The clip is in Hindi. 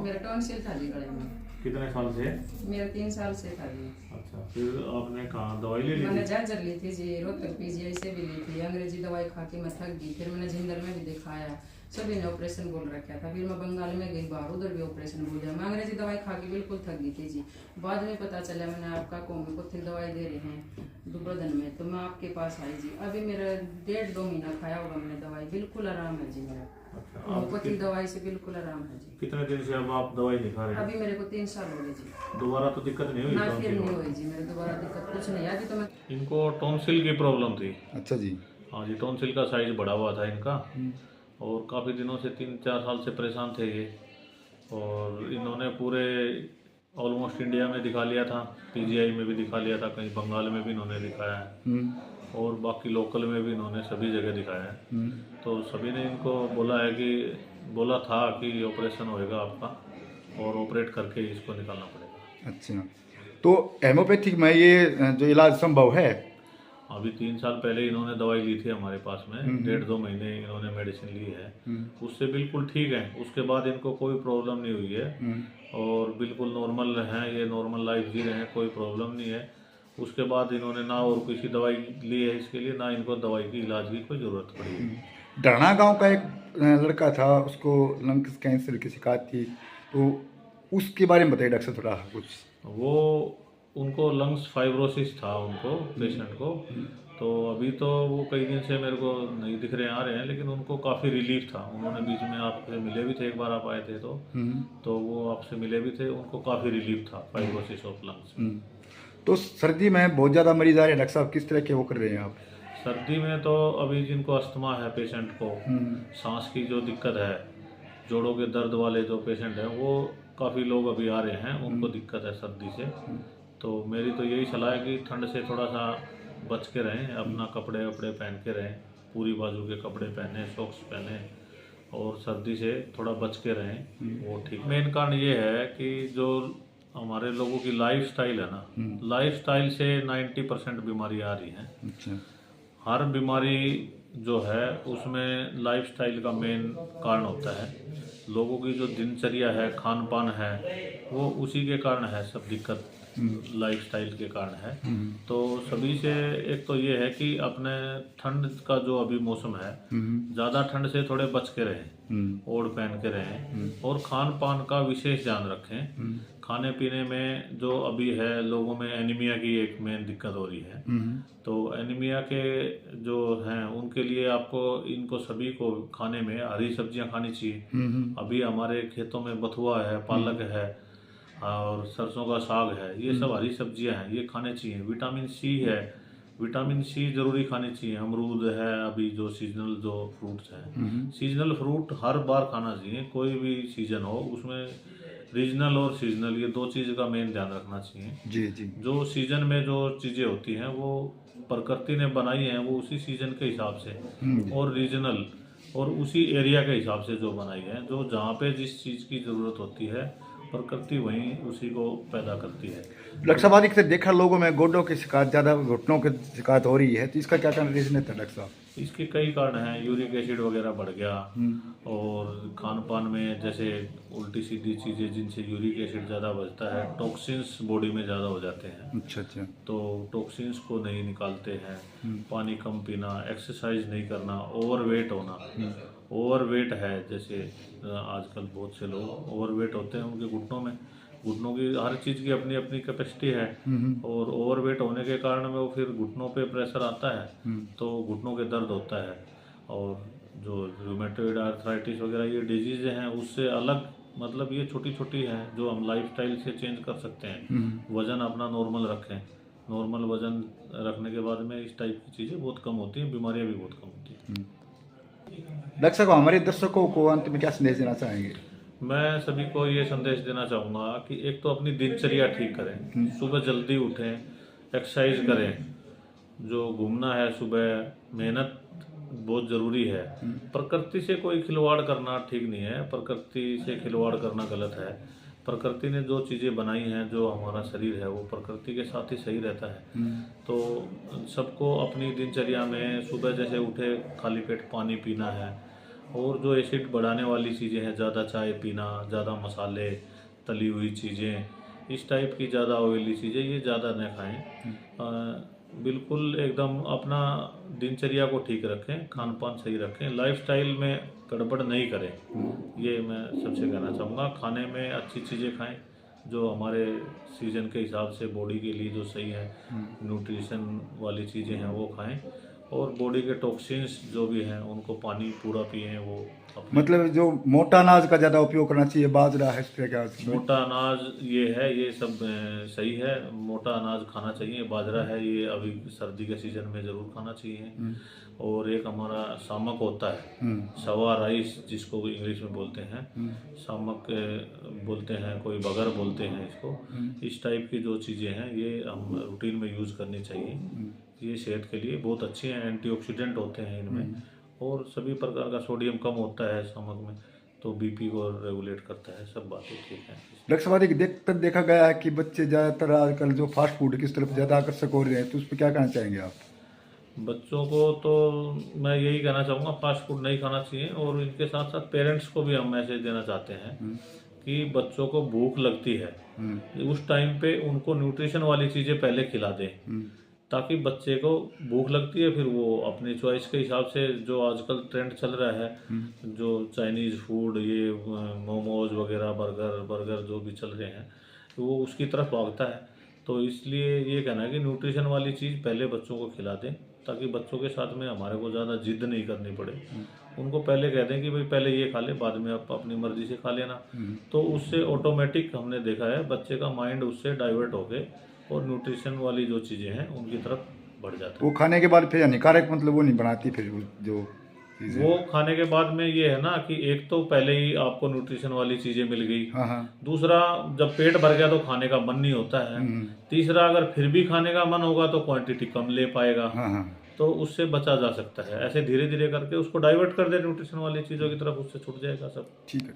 मेरा टॉन्सिल था जी गले में। कितने साल से? मेरा 3 साल से था जी। अच्छा, फिर आपने कहाँ दवाई ले ली मैंने थी? जर्जर ली थी जी, रोहतक पीजीआई से भी ली थी, अंग्रेजी दवाई खा के मैं थक गई। फिर मैंने जिंदल में भी दिखाया, सभी ने ऑपरेशन बोल रखा था। फिर मैं बंगाल में गई बाहर, उधर भी ऑपरेशन बोल दिया। मैं अंग्रेजी दवाई खा के बिल्कुल थक गई थी जी। बाद में पता चला मैंने आपका होम्योपैथिक दवाई दे रहे हैं दुबरदन में, तो मैं आपके पास आई जी। अभी मेरा 1.5-2 महीना खाया होगा मैंने दवाई, बिल्कुल आराम है जी मेरा। अच्छा, होम्योपैथिक दवाई से बिल्कुल आराम है जी। कितने दिन से अब आप दवाई नहीं खा रहे हैं? अभी मेरे को 3 साल हो गए जी। दोबारा तो दिक्कत नहीं हुई? ना फिर टॉन्सिल नहीं में? हुई जी, मेरे दोबारा दिक्कत कुछ नहीं आई। अभी तो मैं इनको टॉन्सिल की प्रॉब्लम थी। अच्छा जी। हाँ जी, टॉन्सिल का साइज बढ़ा हुआ था इनका, और काफ़ी दिनों से 3-4 साल से परेशान थे ये। और इन्होंने पूरे ऑलमोस्ट इंडिया में दिखा लिया था, पीजीआई में भी दिखा लिया था, कहीं बंगाल में भी इन्होंने दिखाया है, और बाकी लोकल में भी इन्होंने सभी जगह दिखाया है। तो सभी ने इनको बोला था कि ऑपरेशन होएगा आपका, और ऑपरेट करके इसको निकालना पड़ेगा। अच्छा, तो हेमोपैथिक में ये जो इलाज संभव है? अभी 3 साल पहले इन्होंने दवाई ली थी हमारे पास में, 1.5-2 महीने इन्होंने मेडिसिन ली है, उससे बिल्कुल ठीक है। उसके बाद इनको कोई प्रॉब्लम नहीं हुई है, और बिल्कुल नॉर्मल हैं, ये नॉर्मल लाइफ जी रहे हैं, कोई प्रॉब्लम नहीं है। उसके बाद इन्होंने ना और किसी दवाई ली है इसके लिए, ना इनको दवाई की इलाज की कोई ज़रूरत पड़ी है। डरना गांव का एक लड़का था, उसको लंग्स कैंसर की शिकायत थी, तो उसके बारे में बताइए डॉक्टर थोड़ा कुछ। वो उनको लंग्स फाइब्रोसिस था उनको, पेशेंट को। तो अभी तो वो कई दिन से मेरे को नहीं दिख रहे आ रहे हैं, लेकिन उनको काफ़ी रिलीफ था। उन्होंने बीच में आपसे मिले भी थे, एक बार आप आए थे तो वो आपसे मिले भी थे, उनको काफ़ी रिलीफ था फाइब्रोसिस ऑफ लंग्स में। तो सर्दी में बहुत ज़्यादा मरीज आ रहे हैं डॉक्टर साहब, किस तरह के वो कर रहे हैं आप? सर्दी में तो अभी जिनको अस्थमा है पेशेंट को, सांस की जो दिक्कत है, जोड़ों के दर्द वाले जो पेशेंट हैं, वो काफ़ी लोग अभी आ रहे हैं, उनको दिक्कत है सर्दी से। तो मेरी तो यही सलाह है कि ठंड से थोड़ा सा बच के रहें, अपना कपड़े वपड़े पहन के रहें, पूरी बाजू के कपड़े पहने, सॉक्स पहने, और सर्दी से थोड़ा बच के रहें, वो ठीक। मेन कारण ये है कि जो हमारे लोगों की लाइफ स्टाइल है ना, लाइफ स्टाइल से 90% बीमारी आ रही हैं। अच्छा। हर बीमारी जो है उसमें लाइफस्टाइल का मेन कारण होता है। लोगों की जो दिनचर्या है, खान पान है, वो उसी के कारण है, सब दिक्कत लाइफस्टाइल के कारण है। तो सभी से एक तो ये है कि अपने ठंड का जो अभी मौसम है, ज़्यादा ठंड से थोड़े बच के रहें, ओढ़ पहन के रहें, और खान पान का विशेष ध्यान रखें। खाने पीने में जो अभी है, लोगों में एनीमिया की एक मेन दिक्कत हो रही है। तो एनीमिया के जो हैं उनके लिए आपको, इनको सभी को खाने में हरी सब्जियां खानी चाहिए। अभी हमारे खेतों में बथुआ है, पालक है, और सरसों का साग है, ये सब हरी सब्जियां हैं, ये खाने चाहिए। विटामिन सी है, विटामिन सी जरूरी खानी चाहिए। अमरूद है, अभी जो सीजनल जो फ्रूट्स हैं, सीजनल फ्रूट हर बार खाना चाहिए, कोई भी सीजन हो उसमें रीजनल और सीजनल, ये 2 चीज़ का मेन ध्यान रखना चाहिए। जी जी। जो सीजन में जो चीज़ें होती हैं वो प्रकृति ने बनाई हैं, वो उसी सीजन के हिसाब से, और रीजनल और उसी एरिया के हिसाब से जो बनाई है, जो जहाँ पे जिस चीज़ की ज़रूरत होती है, प्रकृति वहीं उसी को पैदा करती है। डॉक्टर साहब अधिकतर देखा लोगों में गोडों की शिकायत, ज़्यादा घुटनों की शिकायत हो रही है, तो इसका क्या कारण रीजन है डॉक्टर साहब? इसके कई कारण हैं। यूरिक एसिड वगैरह बढ़ गया, और खान पान में जैसे उल्टी सीधी चीज़ें जिनसे यूरिक एसिड ज़्यादा बढ़ता है, टॉक्सिन्स बॉडी में ज़्यादा हो जाते हैं। अच्छा अच्छा। तो टॉक्सिन्स को नहीं निकालते हैं। पानी कम पीना, एक्सरसाइज नहीं करना, ओवरवेट होना। ओवरवेट है, जैसे आजकल बहुत से लोग ओवरवेट होते हैं, उनके घुटनों की हर चीज़ की अपनी अपनी कैपेसिटी है, और ओवरवेट होने के कारण में वो फिर घुटनों पे प्रेशर आता है, तो घुटनों के दर्द होता है। और जो रूमेटॉइड आर्थराइटिस वगैरह ये डिजीज़ हैं, उससे अलग, मतलब ये छोटी छोटी हैं जो हम लाइफस्टाइल से चेंज कर सकते हैं। वज़न अपना नॉर्मल रखें, नॉर्मल वज़न रखने के बाद में इस टाइप की चीज़ें बहुत कम होती हैं, बीमारियाँ भी बहुत कम होती हैं। डॉक्टर साहब हमारे दर्शकों को अंत में क्या संदेश देना चाहेंगे? मैं सभी को ये संदेश देना चाहूँगा कि एक तो अपनी दिनचर्या ठीक करें, सुबह जल्दी उठें, एक्सरसाइज करें, जो घूमना है सुबह, मेहनत बहुत ज़रूरी है। प्रकृति से कोई खिलवाड़ करना ठीक नहीं है, प्रकृति से खिलवाड़ करना गलत है। प्रकृति ने जो चीज़ें बनाई हैं, जो हमारा शरीर है, वो प्रकृति के साथ ही सही रहता है। तो सबको अपनी दिनचर्या में सुबह जैसे उठे खाली पेट पानी पीना है, और जो एसिड बढ़ाने वाली चीज़ें हैं, ज़्यादा चाय पीना, ज़्यादा मसाले, तली हुई चीज़ें, इस टाइप की ज़्यादा ऑयली चीज़ें ये ज़्यादा न खाएं। बिल्कुल एकदम अपना दिनचर्या को ठीक रखें, खान पान सही रखें, लाइफस्टाइल में गड़बड़ नहीं करें, ये मैं सबसे कहना चाहूँगा। खाने में अच्छी चीज़ें खाएं जो हमारे सीज़न के हिसाब से बॉडी के लिए जो सही है, न्यूट्रिशन वाली चीज़ें हैं वो खाएं, और बॉडी के टॉक्सिन्स जो भी हैं उनको पानी पूरा पिएं। वो मतलब जो मोटा अनाज का ज़्यादा उपयोग करना चाहिए, बाजरा है, इस तरह का मोटा अनाज ये है, ये सब सही है, मोटा अनाज खाना चाहिए। बाजरा है, ये अभी सर्दी के सीज़न में ज़रूर खाना चाहिए। और एक हमारा सामक होता है, सवा राइस जिसको इंग्लिश में बोलते हैं, सामक बोलते हैं, कोई बगर बोलते हैं इसको। इस टाइप की जो चीज़ें हैं ये हम रूटीन में यूज़ करनी चाहिए। ये सेहत के लिए बहुत अच्छे हैं, एंटीऑक्सीडेंट होते हैं इनमें, और सभी प्रकार का सोडियम कम होता है सामक में, तो बीपी को रेगुलेट करता है। सब बातें ठीक हैं। डॉक्टर साहब, देखा गया है कि बच्चे ज़्यादातर आजकल जो फास्ट फूड की तरफ ज़्यादा आकर्षक हो रहे हैं, तो उस पर क्या कहना चाहेंगे आप? बच्चों को तो मैं यही कहना चाहूँगा, फास्ट फूड नहीं खाना चाहिए। और इनके साथ साथ पेरेंट्स को भी हम मैसेज देना चाहते हैं कि बच्चों को भूख लगती है, उस टाइम पे उनको न्यूट्रिशन वाली चीज़ें पहले खिला दें, ताकि बच्चे को भूख लगती है, फिर वो अपनी चॉइस के हिसाब से, जो आजकल ट्रेंड चल रहा है, जो चाइनीज़ फूड, ये मोमोज वगैरह, बर्गर जो भी चल रहे हैं, वो उसकी तरफ भागता है। तो इसलिए ये कहना है कि न्यूट्रिशन वाली चीज़ पहले बच्चों को खिला दें, ताकि बच्चों के साथ में हमारे को ज़्यादा जिद नहीं करनी पड़े। उनको पहले कह दें कि भाई पहले ये खा ले, बाद में आप अपनी मर्जी से खा लेना। तो उससे ऑटोमेटिक हमने देखा है बच्चे का माइंड उससे डाइवर्ट होके और न्यूट्रिशन वाली जो चीज़ें हैं उनकी तरफ बढ़ जाता है। वो खाने के बाद फिर हानिकारक, मतलब वो नहीं बनाती फिर जो चीज़ें। वो खाने के बाद में ये है ना कि एक तो पहले ही आपको न्यूट्रिशन वाली चीज़ें मिल गई, दूसरा जब पेट भर गया तो खाने का मन नहीं होता है, तीसरा अगर फिर भी खाने का मन होगा तो क्वांटिटी कम ले पाएगा। तो उससे बचा जा सकता है। ऐसे धीरे धीरे करके उसको डाइवर्ट कर दे न्यूट्रिशन वाली चीज़ों की तरफ, उससे छूट जाएगा सब। ठीक है।